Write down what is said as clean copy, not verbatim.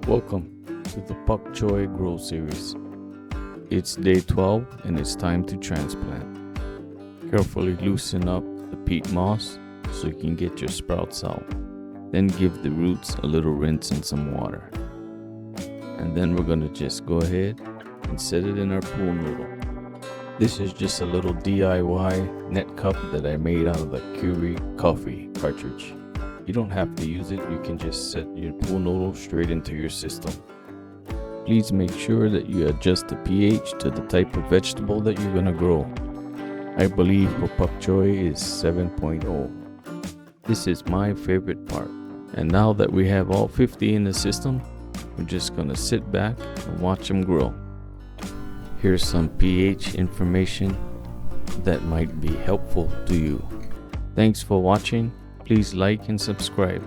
Welcome to the Pak Choi Grow Series. It's day 12 and it's time to transplant. Carefully loosen up the peat moss so you can get your sprouts out. Then give the roots a little rinse in some water. And then we're going to just go ahead and set it in our pool noodle. This is just a little DIY net cup that I made out of the Keurig coffee cartridge. You don't have to use it, you can just set your pool noodle straight into your system. Please make sure that you adjust the pH to the type of vegetable that you're gonna grow. I believe for pak choi is 7.0. This is my favorite part. And now that we have all 50 in the system, we're just gonna sit back and watch them grow. Here's some pH information that might be helpful to you. Thanks for watching. Please like and subscribe.